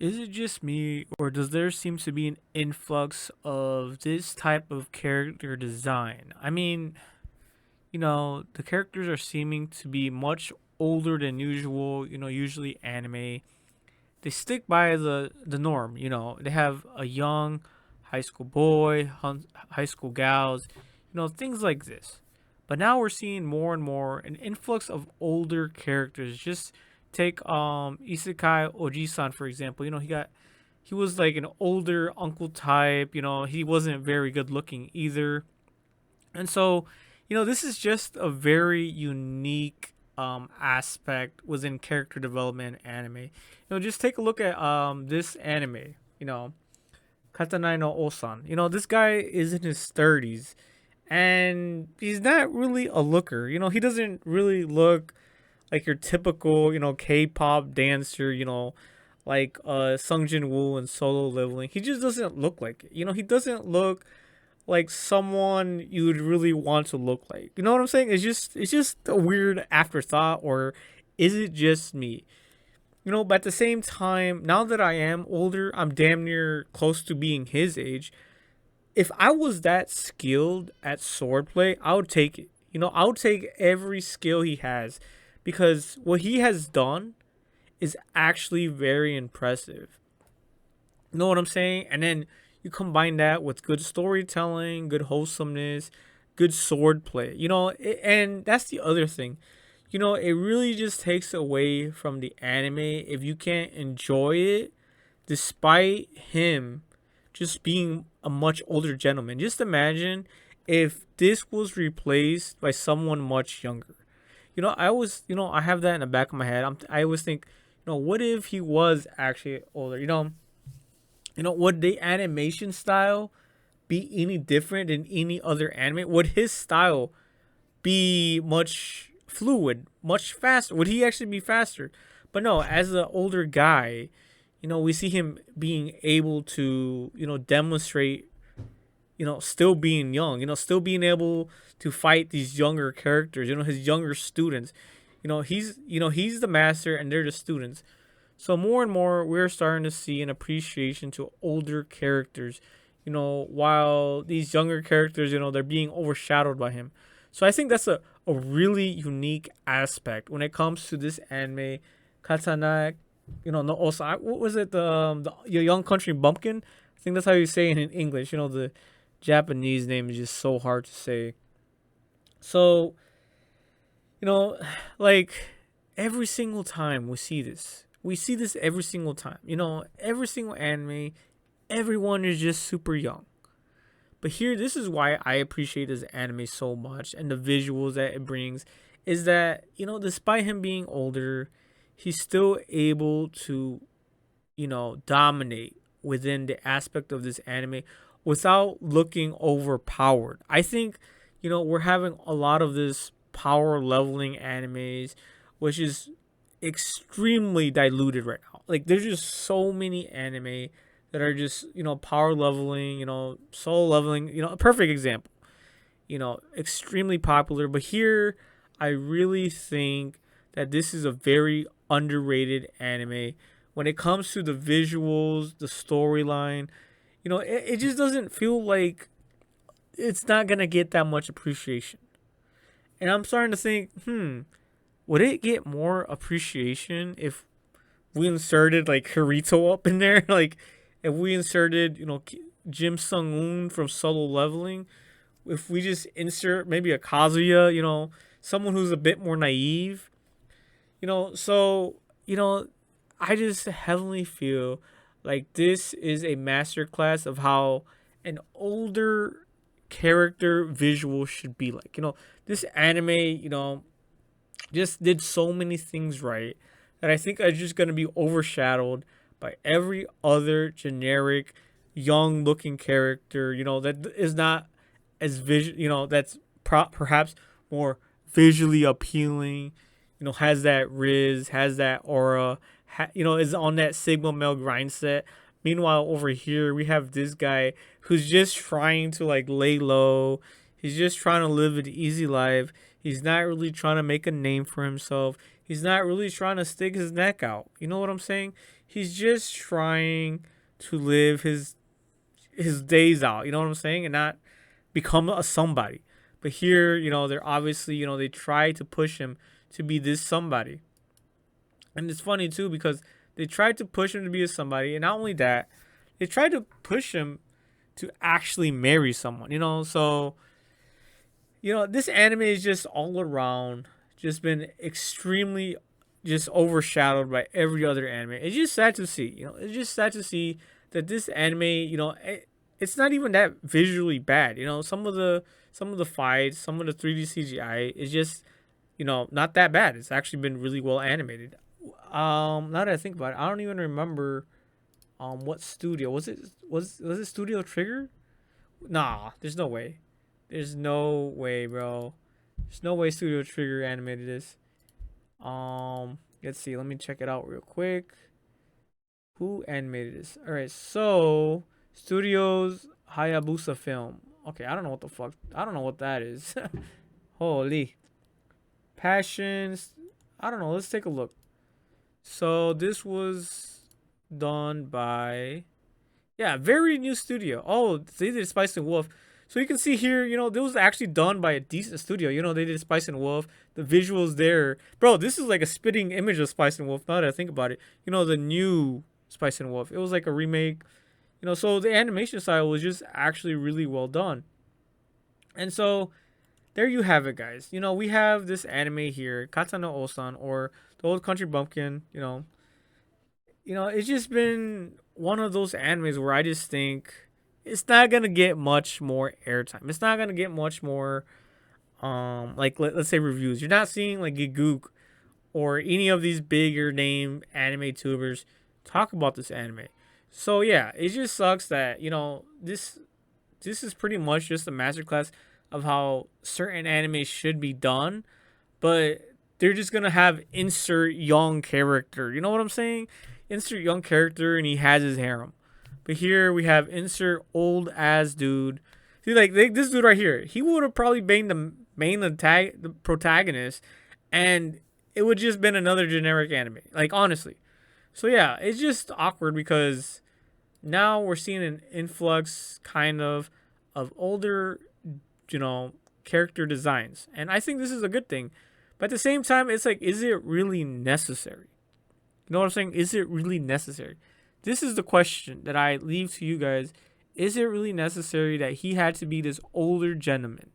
Is it just me, or does there seem to be an influx of this type of character design? I mean, the characters are seeming to be much older than usual, usually anime. They stick by the norm, They have a young high school boy, high school gals, things like this. But now we're seeing more and more an influx of older characters. Just take Isekai Oji-san for example. He was like an older uncle type, he wasn't very good looking either. And so, this is just a very unique aspect within character development in anime. Just take a look at this anime, Katanai no Ossan. This guy is in his 30s and he's not really a looker. He doesn't really look like your typical, K-pop dancer, like Sung Jin Woo and Solo Leveling. He just doesn't look like it. He doesn't look like someone you would really want to look like. You know what I'm saying? It's just a weird afterthought, or is it just me? But at the same time, now that I am older, I'm damn near close to being his age. If I was that skilled at swordplay, I would take it. I would take every skill he has because what he has done is actually very impressive. You know what I'm saying? And then you combine that with good storytelling, good wholesomeness, good swordplay. And that's the other thing. It really just takes away from the anime if you can't enjoy it despite him just being a much older gentleman. Just imagine if this was replaced by someone much younger. I always, I have that in the back of my head. I always think, what if he was actually older? Would the animation style be any different than any other anime? Would his style be much fluid, much faster? Would he actually be faster? But no, as an older guy, we see him being able to, demonstrate, still being young, still being able to fight these younger characters, his younger students. He's the master and they're the students. So more and more, we're starting to see an appreciation to older characters, while these younger characters, they're being overshadowed by him. So I think that's a really unique aspect when it comes to this anime, Katana, no, also, what was it, your young country Bumpkin? I think that's how you say it in English. The Japanese name is just so hard to say. So, you know, like every single time we see this every single time. Every single anime, everyone is just super young. But here, this is why I appreciate this anime so much and the visuals that it brings is that, despite him being older, he's still able to, dominate within the aspect of this anime without looking overpowered. I think, we're having a lot of this power leveling animes, which is extremely diluted right now. Like, there's just so many anime that are just, power leveling, soul leveling, a perfect example, extremely popular. But here, I really think that this is a very underrated anime when it comes to the visuals, the storyline. It just doesn't feel like it's not going to get that much appreciation. And I'm starting to think, would it get more appreciation if we inserted like Kirito up in there? Like, if we inserted, Jim Sung Un from Solo Leveling, if we just insert maybe a Kazuya, someone who's a bit more naive, so, I just heavily feel like this is a masterclass of how an older character visual should be like. This anime, just did so many things right that I think are just going to be overshadowed by every other generic young looking character, that is not as that's perhaps more visually appealing, has that riz, has that aura, is on that Sigma male grind set. Meanwhile, over here, we have this guy who's just trying to like lay low. He's just trying to live an easy life. He's not really trying to make a name for himself. He's not really trying to stick his neck out. You know what I'm saying? He's just trying to live his days out. You know what I'm saying, and not become a somebody. But here, they're obviously, they try to push him to be this somebody. And it's funny too because they tried to push him to be a somebody, and not only that, they tried to push him to actually marry someone. So this anime is just all around just been extremely just overshadowed by every other anime. It's just sad to see. It's just sad to see that this anime, it's not even that visually bad. Some of the fights, some of the 3D CGI is just, not that bad. It's actually been really well animated. Now that I think about it, I don't even remember what studio was it. Was it Studio Trigger? Nah, there's no way. There's no way, bro. There's no way Studio Trigger animated this. Let's see. Let me check it out real quick. Who animated this? All right, so Studios Hayabusa Film. Okay, I don't know what the fuck. I don't know what that is. Holy. Passions. I don't know. Let's take a look. So this was done by, yeah, very new studio. Oh, they did Spice and Wolf. So you can see here, this was actually done by a decent studio. They did Spice and Wolf. The visuals there, bro. This is like a spitting image of Spice and Wolf. Now that I think about it, the new Spice and Wolf. It was like a remake. So the animation style was just actually really well done. And so there you have it, guys. We have this anime here, Katana Ossan, or the Old Country Bumpkin. It's just been one of those animes where I just think it's not gonna get much more airtime. It's not gonna get much more, like let's say reviews. You're not seeing like Gigook or any of these bigger name anime tubers talk about this anime. So yeah, it just sucks that this is pretty much just a masterclass of how certain anime should be done, but they're just gonna have insert young character. You know what I'm saying? Insert young character, and he has his harem. But here we have insert old ass dude. See, like this dude right here, he would have probably been the protagonist, and it would just been another generic anime. Like honestly, so yeah, it's just awkward because now we're seeing an influx kind of older, character designs, and I think this is a good thing. But at the same time, it's like, is it really necessary? You know what I'm saying? Is it really necessary? This is the question that I leave to you guys. Is it really necessary that he had to be this older gentleman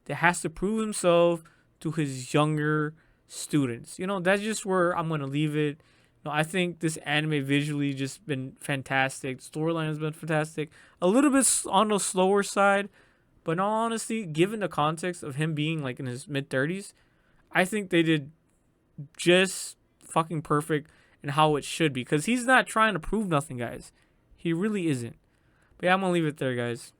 that has to prove himself to his younger students? That's just where I'm going to leave it. I think this anime visually just been fantastic. Storyline has been fantastic. A little bit on the slower side, but in all honesty, given the context of him being like in his mid 30s, I think they did just fucking perfect in how it should be. Because he's not trying to prove nothing, guys. He really isn't. But yeah, I'm going to leave it there, guys.